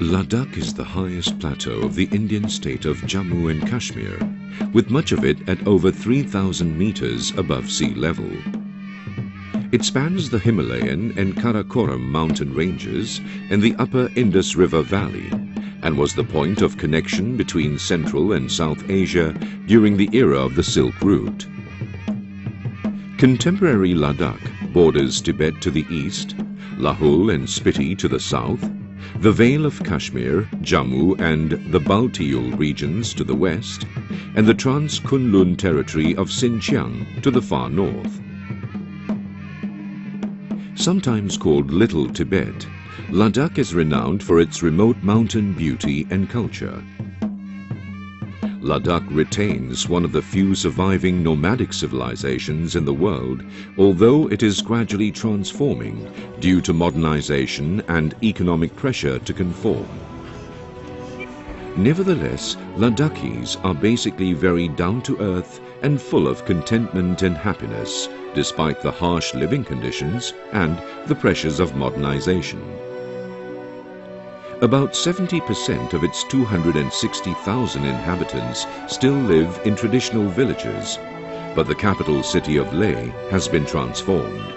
Ladakh is the highest plateau of the Indian state of Jammu and Kashmir, with much of it at over 3,000 meters above sea level. It spans the Himalayan and Karakoram mountain ranges and the upper Indus River Valley, and was the point of connection between Central and South Asia during the era of the Silk Route. Contemporary Ladakh borders Tibet to the east, Lahul and Spiti to the south, the Vale of Kashmir, Jammu and the Baltiul regions to the west, and the Trans-Kunlun territory of Xinjiang to the far north. Sometimes called Little Tibet, Ladakh is renowned for its remote mountain beauty and culture. Ladakh retains one of the few surviving nomadic civilizations in the world, although it is gradually transforming due to modernization and economic pressure to conform. Nevertheless, Ladakhis are basically very down-to-earth and full of contentment and happiness, despite the harsh living conditions and the pressures of modernization. About 70% of its 260,000 inhabitants still live in traditional villages, but the capital city of Leh has been transformed.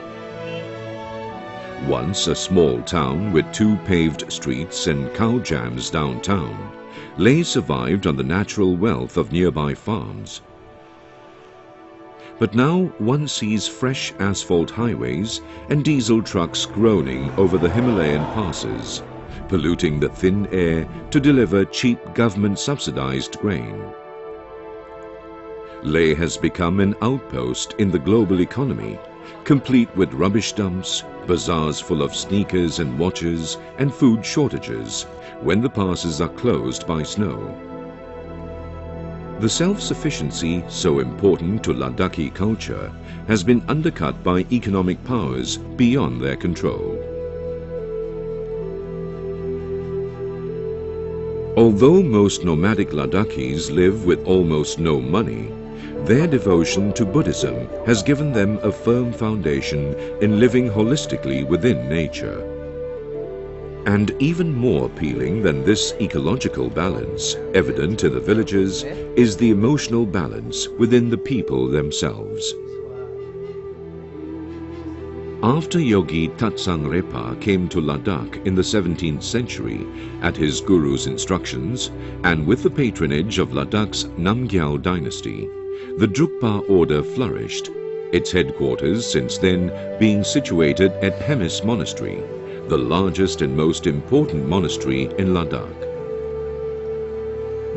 Once a small town with 2 paved streets and cow jams downtown, Leh survived on the natural wealth of nearby farms. But now one sees fresh asphalt highways and diesel trucks groaning over the Himalayan passes, polluting the thin air to deliver cheap government-subsidized grain. Leh has become an outpost in the global economy, complete with rubbish dumps, bazaars full of sneakers and watches, and food shortages when the passes are closed by snow. The self-sufficiency so important to Ladakhi culture has been undercut by economic powers beyond their control. Although most nomadic Ladakhis live with almost no money, their devotion to Buddhism has given them a firm foundation in living holistically within nature. And even more appealing than this ecological balance, evident in the villages, is the emotional balance within the people themselves. After Yogi Tatsang Repa came to Ladakh in the 17th century at his guru's instructions and with the patronage of Ladakh's Namgyal dynasty, the Drukpa order flourished, its headquarters since then being situated at Hemis Monastery, the largest and most important monastery in Ladakh.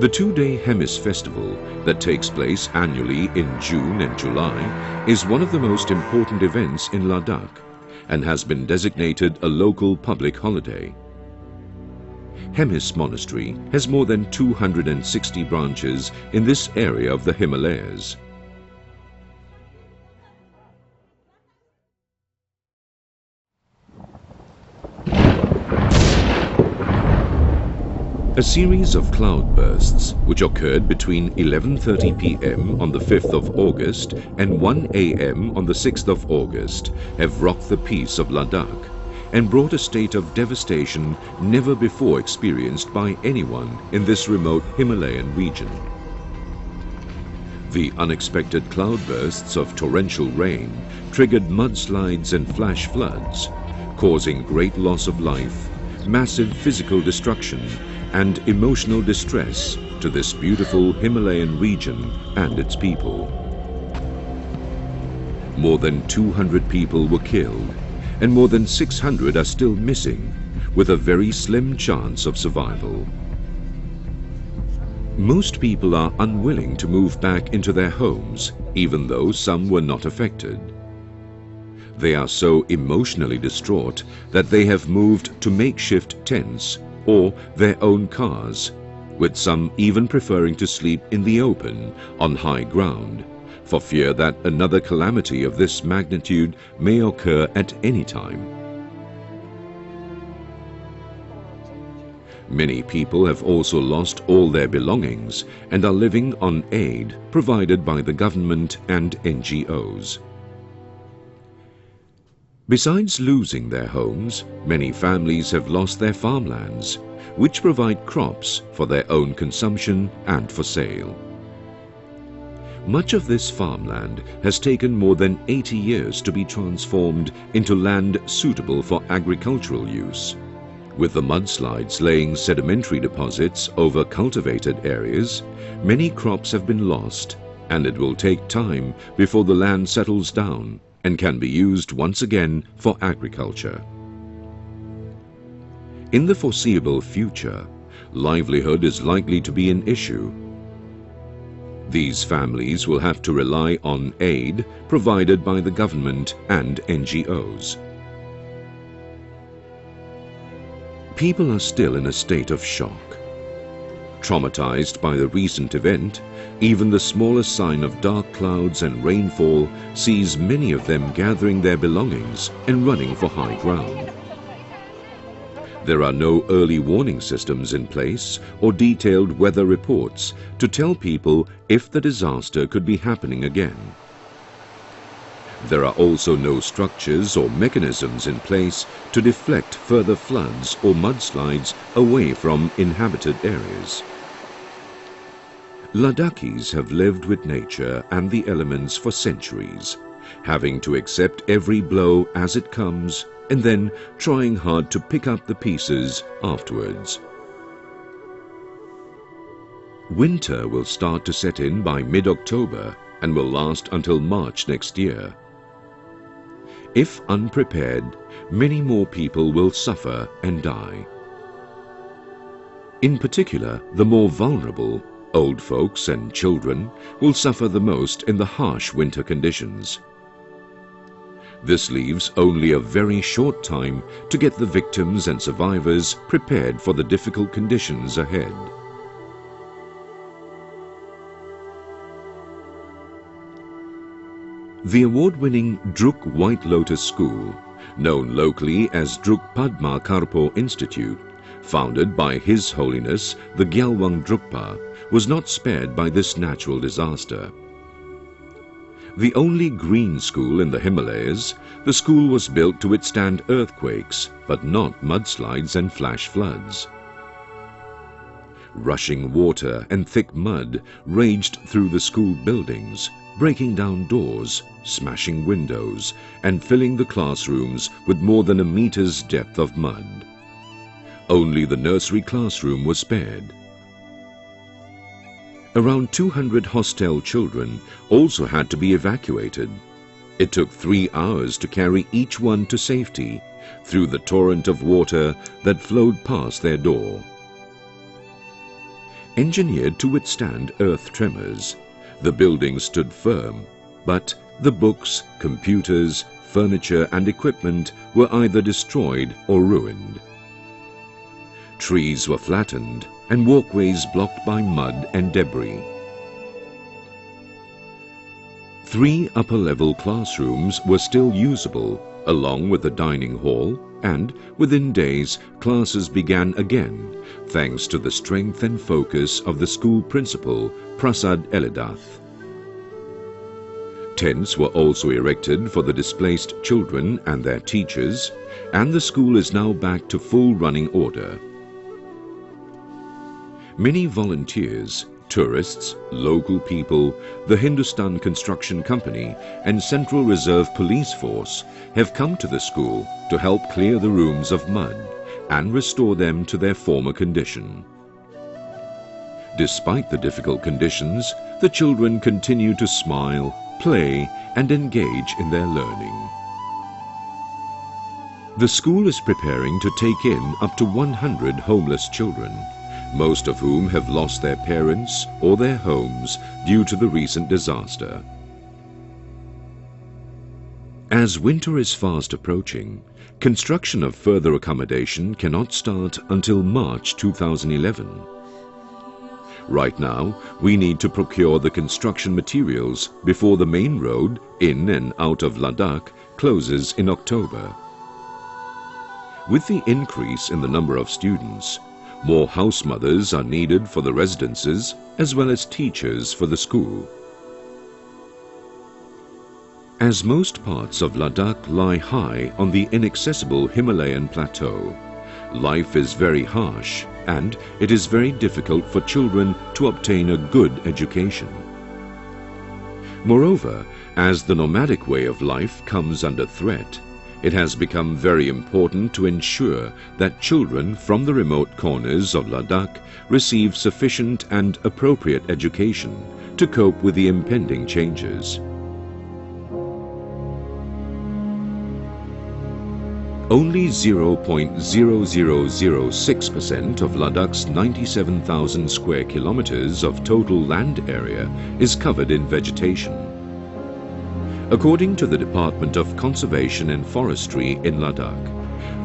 The 2-day Hemis festival that takes place annually in June and July is one of the most important events in Ladakh and has been designated a local public holiday. Hemis Monastery has more than 260 branches in this area of the Himalayas. A series of cloudbursts, which occurred between 11:30 p.m. on the 5th of August and 1 a.m. on the 6th of August, have rocked the peace of Ladakh and brought a state of devastation never before experienced by anyone in this remote Himalayan region. The unexpected cloudbursts of torrential rain triggered mudslides and flash floods, causing great loss of life, massive physical destruction, and emotional distress to this beautiful Himalayan region and its people. More than 200 people were killed, and more than 600 are still missing, with a very slim chance of survival. Most people are unwilling to move back into their homes, even though some were not affected. They are so emotionally distraught that they have moved to makeshift tents or their own cars, with some even preferring to sleep in the open on high ground, for fear that another calamity of this magnitude may occur at any time. Many people have also lost all their belongings and are living on aid provided by the government and NGOs. Besides losing their homes, many families have lost their farmlands, which provide crops for their own consumption and for sale. Much of this farmland has taken more than 80 years to be transformed into land suitable for agricultural use. With the mudslides laying sedimentary deposits over cultivated areas, many crops have been lost, and it will take time before the land settles down and can be used once again for agriculture. In the foreseeable future, livelihood is likely to be an issue. These families will have to rely on aid provided by the government and NGOs. People are still in a state of shock. Traumatized by the recent event, even the smallest sign of dark clouds and rainfall sees many of them gathering their belongings and running for high ground. There are no early warning systems in place or detailed weather reports to tell people if the disaster could be happening again. There are also no structures or mechanisms in place to deflect further floods or mudslides away from inhabited areas. Ladakhis have lived with nature and the elements for centuries, having to accept every blow as it comes and then trying hard to pick up the pieces afterwards. Winter will start to set in by mid-October and will last until March next year. If unprepared, many more people will suffer and die. In particular, the more vulnerable, old folks and children, will suffer the most in the harsh winter conditions. This leaves only a very short time to get the victims and survivors prepared for the difficult conditions ahead. The award-winning Druk White Lotus School, known locally as Druk Padma Karpo Institute, founded by His Holiness the Gyalwang Drukpa, was not spared by this natural disaster. The only green school in the Himalayas, the school was built to withstand earthquakes, but not mudslides and flash floods. Rushing water and thick mud raged through the school buildings, breaking down doors, smashing windows, and filling the classrooms with more than a meter's depth of mud. Only the nursery classroom was spared. Around 200 hostel children also had to be evacuated. It took 3 hours to carry each one to safety through the torrent of water that flowed past their door. Engineered to withstand earth tremors, the building stood firm, but the books, computers, furniture and equipment were either destroyed or ruined. Trees were flattened and walkways blocked by mud and debris. 3 upper-level classrooms were still usable, along with the dining hall, and within days classes began again, thanks to the strength and focus of the school principal, Prasad Elidath. Tents were also erected for the displaced children and their teachers, and the school is now back to full running order. Many volunteers, tourists, local people, the Hindustan Construction Company and Central Reserve Police Force have come to the school to help clear the rooms of mud and restore them to their former condition. Despite the difficult conditions, the children continue to smile, play and engage in their learning. The school is preparing to take in up to 100 homeless children, most of whom have lost their parents or their homes due to the recent disaster. As winter is fast approaching, construction of further accommodation cannot start until March 2011. Right now, we need to procure the construction materials before the main road in and out of Ladakh closes in October. With the increase in the number of students, more house mothers are needed for the residences as well as teachers for the school. As most parts of Ladakh lie high on the inaccessible Himalayan plateau, life is very harsh and it is very difficult for children to obtain a good education. Moreover, as the nomadic way of life comes under threat, it has become very important to ensure that children from the remote corners of Ladakh receive sufficient and appropriate education to cope with the impending changes. Only 0.0006% of Ladakh's 97,000 square kilometers of total land area is covered in vegetation. According to the Department of Conservation and Forestry in Ladakh,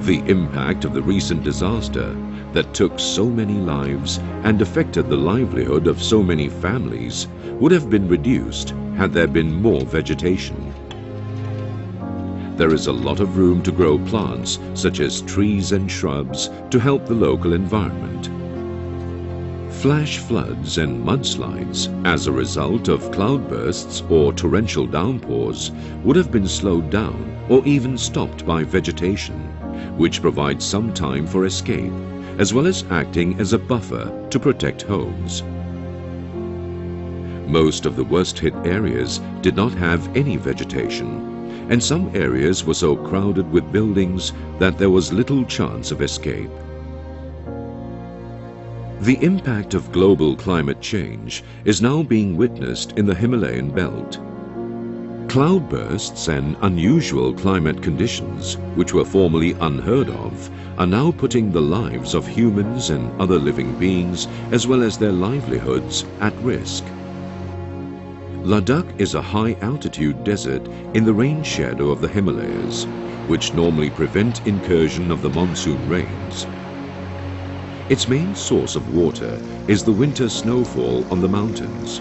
the impact of the recent disaster that took so many lives and affected the livelihood of so many families would have been reduced had there been more vegetation. There is a lot of room to grow plants such as trees and shrubs to help the local environment. Flash floods and mudslides as a result of cloudbursts or torrential downpours would have been slowed down or even stopped by vegetation, which provides some time for escape, as well as acting as a buffer to protect homes. Most of the worst-hit areas did not have any vegetation, and some areas were so crowded with buildings that there was little chance of escape. The impact of global climate change is now being witnessed in the Himalayan belt. Cloudbursts and unusual climate conditions, which were formerly unheard of, are now putting the lives of humans and other living beings, as well as their livelihoods, at risk. Ladakh is a high-altitude desert in the rain shadow of the Himalayas, which normally prevent incursion of the monsoon rains. Its main source of water is the winter snowfall on the mountains.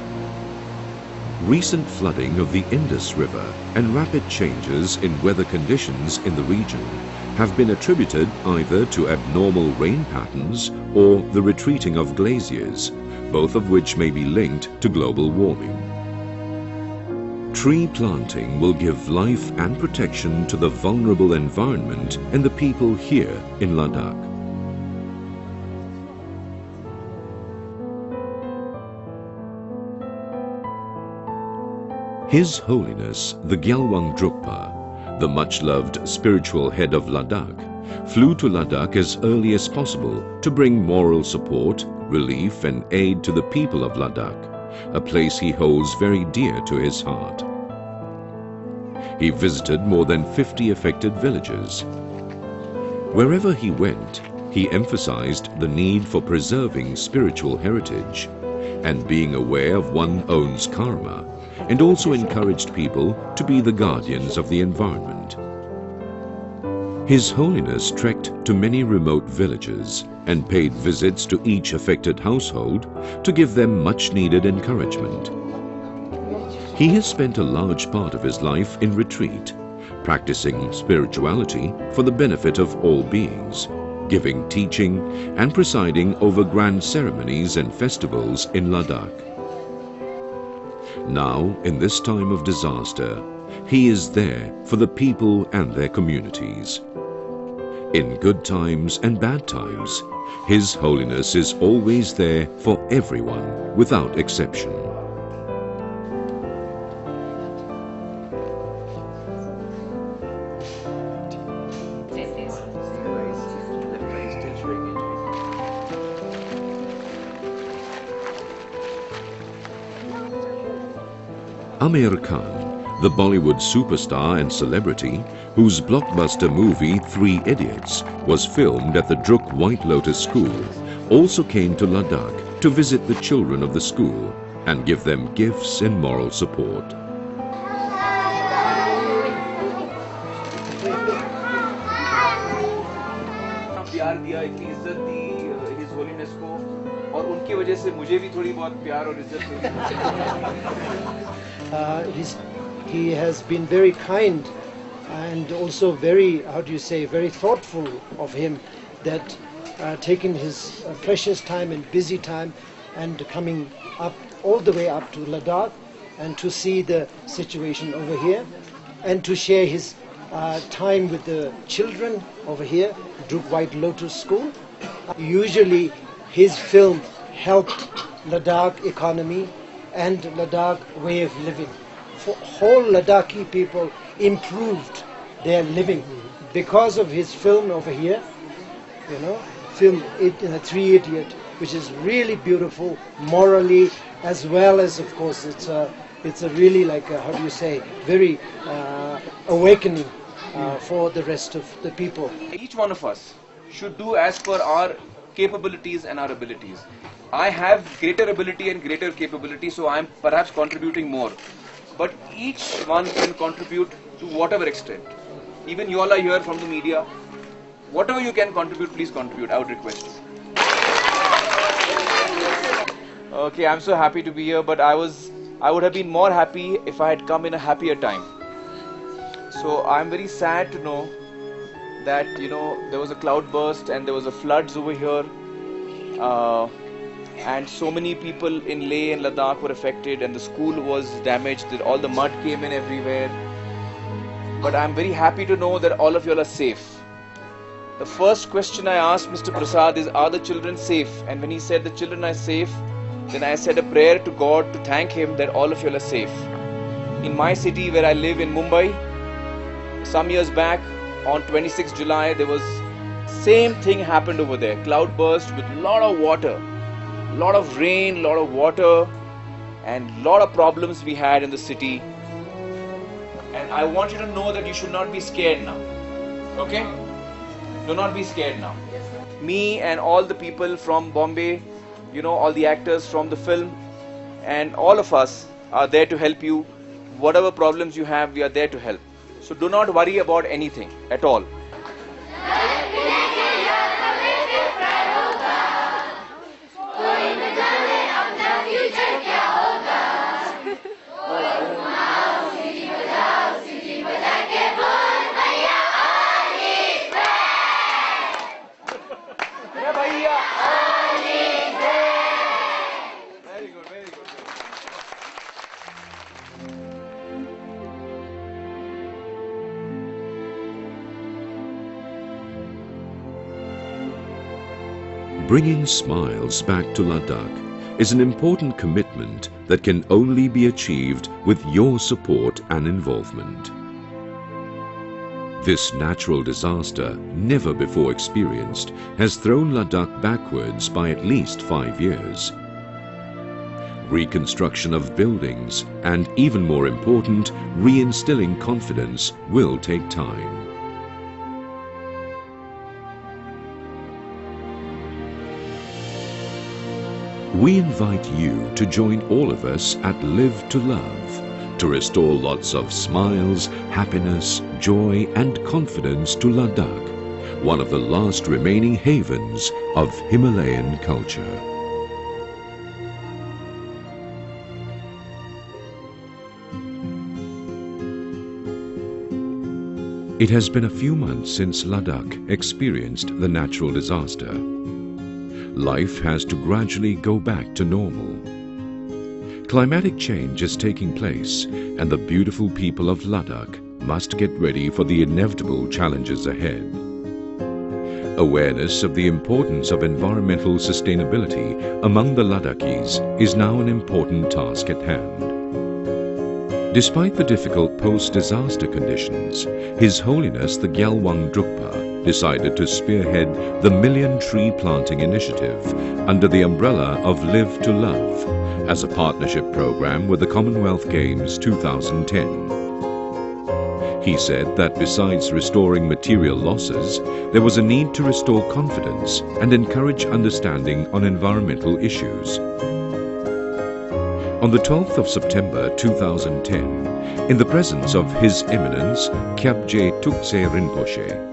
Recent flooding of the Indus River and rapid changes in weather conditions in the region have been attributed either to abnormal rain patterns or the retreating of glaciers, both of which may be linked to global warming. Tree planting will give life and protection to the vulnerable environment and the people here in Ladakh. His Holiness the Gyalwang Drukpa, the much-loved spiritual head of Ladakh, flew to Ladakh as early as possible to bring moral support, relief and aid to the people of Ladakh, a place he holds very dear to his heart. He visited more than 50 affected villages. Wherever he went, he emphasized the need for preserving spiritual heritage and being aware of one's own karma, and also encouraged people to be the guardians of the environment. His Holiness trekked to many remote villages and paid visits to each affected household to give them much-needed encouragement. He has spent a large part of his life in retreat, practicing spirituality for the benefit of all beings, giving teaching and presiding over grand ceremonies and festivals in Ladakh. Now, in this time of disaster, he is there for the people and their communities. In good times and bad times, His Holiness is always there for everyone without exception. Amir Khan, the Bollywood superstar and celebrity, whose blockbuster movie 3 Idiots was filmed at the Druk White Lotus School, also came to Ladakh to visit the children of the school and give them gifts and moral support. प्यार दिया, इतनी इज्जत दी His Holiness को, और उनकी वजह से मुझे भी थोड़ी बहुत प्यार और इज्जत मिली. He has been very kind and also very, very thoughtful of him, that taking his precious time and busy time and coming up all the way up to Ladakh and to see the situation over here. and to share his time with the children over here, Druk White Lotus School. Usually his film helped Ladakh economy and Ladakh way of living. For whole Ladakhi people improved their living because of his film over here, you know, film Three Idiot, which is really beautiful morally, as well as, of course, it's a really like a, how do you say, very awakening for the rest of the people. Each one of us should do as per our capabilities and our abilities. I have greater ability and greater capability, so I am perhaps contributing more. But each one can contribute to whatever extent. Even you all are here from the media. Whatever you can contribute, please contribute. I would request you. Okay, I'm so happy to be here, but I would have been more happy if I had come in a happier time. So I'm very sad to know that, you know, there was a cloud burst and there was a floods over here, and so many people in Leh and Ladakh were affected, and the school was damaged, all the mud came in everywhere. But I'm very happy to know that all of you all are safe. The first question I asked Mr. Prasad is, are the children safe? And when he said the children are safe, then I said a prayer to God to thank him that all of you all are safe. In my city where I live in Mumbai, some years back on 26th July, there was same thing happened over there. Cloud burst with lot of water, lot of rain, lot of water, and lot of problems we had in the city. And I want you to know that you should not be scared now. Okay? Do not be scared now. Me and all the people from Bombay, you know, all the actors from the film, and all of us are there to help you. Whatever problems you have, we are there to help. So do not worry about anything at all. Bringing smiles back to Ladakh is an important commitment that can only be achieved with your support and involvement. This natural disaster, never before experienced, has thrown Ladakh backwards by at least 5 years. Reconstruction of buildings and, even more important, reinstilling confidence will take time. We invite you to join all of us at Live to Love to restore lots of smiles, happiness, joy and confidence to Ladakh, one of the last remaining havens of Himalayan culture. It has been a few months since Ladakh experienced the natural disaster. Life has to gradually go back to normal. Climatic change is taking place, and the beautiful people of Ladakh must get ready for the inevitable challenges ahead. Awareness of the importance of environmental sustainability among the Ladakhis is now an important task at hand. Despite the difficult post-disaster conditions, His Holiness the Gyalwang Drukpa decided to spearhead the Million Tree Planting Initiative under the umbrella of Live to Love as a partnership program with the Commonwealth Games 2010. He said that besides restoring material losses, there was a need to restore confidence and encourage understanding on environmental issues. On the 12th of September 2010, in the presence of His Eminence Kyabje Tukse Rinpoche,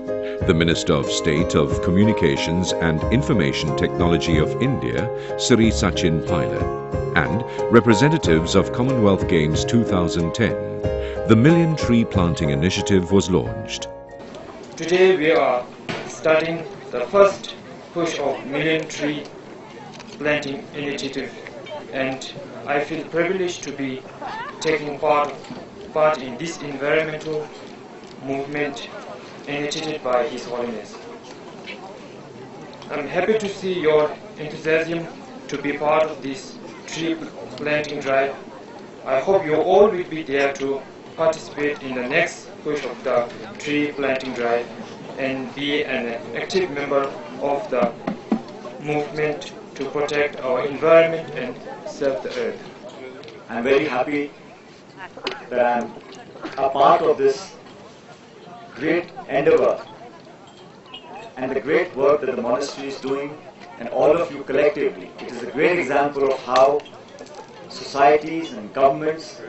the Minister of State of Communications and Information Technology of India, Sri Sachin Pilot, and representatives of Commonwealth Games 2010, the Million Tree Planting Initiative was launched. Today we are starting the first push of Million Tree Planting Initiative, and I feel privileged to be taking part part in this environmental movement initiated by His Holiness. I'm happy to see your enthusiasm to be part of this tree planting drive. I hope you all will be there to participate in the next push of the tree planting drive and be an active member of the movement to protect our environment and serve the earth. I'm very happy that I'm a part of this great endeavor and the great work that the monastery is doing, and all of you collectively. It is a great example of how societies and governments,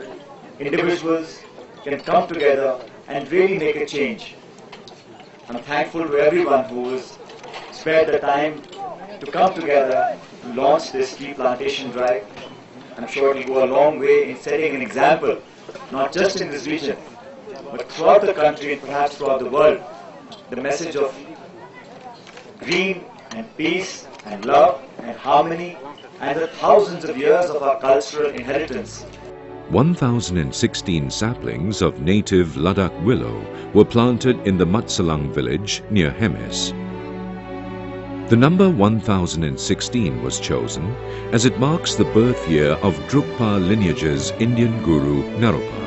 individuals can come together and really make a change. I'm thankful to everyone who has spared the time to come together to launch this tree plantation drive. I'm sure it will go a long way in setting an example, not just in this region, but throughout the country and perhaps throughout the world, the message of green and peace and love and harmony and the thousands of years of our cultural inheritance. 1,016 saplings of native Ladakh willow were planted in the Matsalang village near Hemis. The number 1016 was chosen as it marks the birth year of Drukpa lineage's Indian guru Naropa.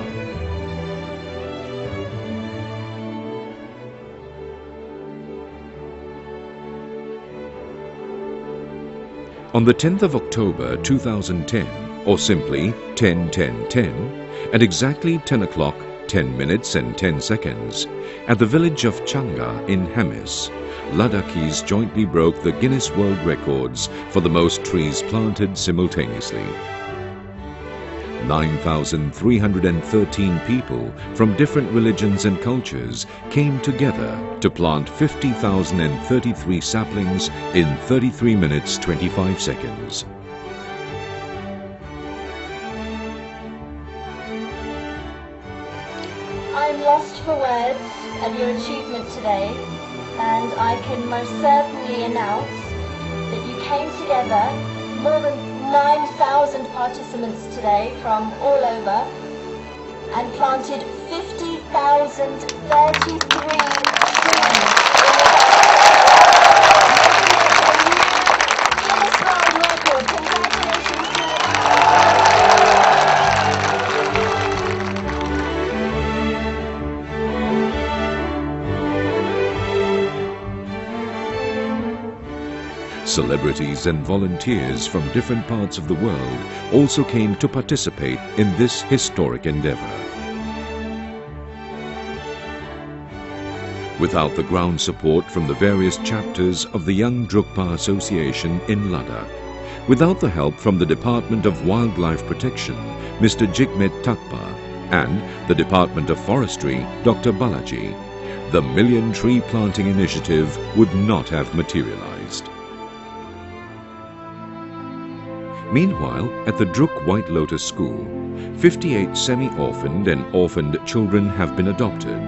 On the 10th of October 2010, or simply 10-10-10, at exactly 10 o'clock, 10 minutes and 10 seconds, at the village of Changa in Hemis, Ladakhis jointly broke the Guinness World Records for the most trees planted simultaneously. 9,313 people from different religions and cultures came together to plant 50,033 saplings in 33 minutes 25 seconds. I'm lost for words at your achievement today, and I can most certainly announce that you came together, more than 9,000 participants today from all over, and planted 50,033 trees. Guinness World Record. Congratulations to Celebrities and volunteers from different parts of the world also came to participate in this historic endeavor. Without the ground support from the various chapters of the Young Drukpa Association in Ladakh, without the help from the Department of Wildlife Protection, Mr. Jigmet Takpa, and the Department of Forestry, Dr. Balaji, the Million Tree Planting Initiative would not have materialized. Meanwhile, at the Druk White Lotus School, 58 semi-orphaned and orphaned children have been adopted.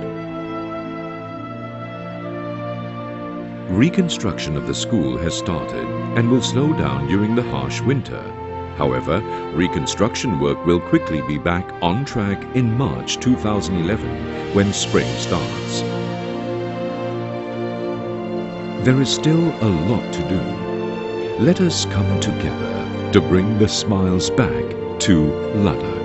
Reconstruction of the school has started and will slow down during the harsh winter. However, reconstruction work will quickly be back on track in March 2011 when spring starts. There is still a lot to do. Let us come together to bring the smiles back to Ladakh.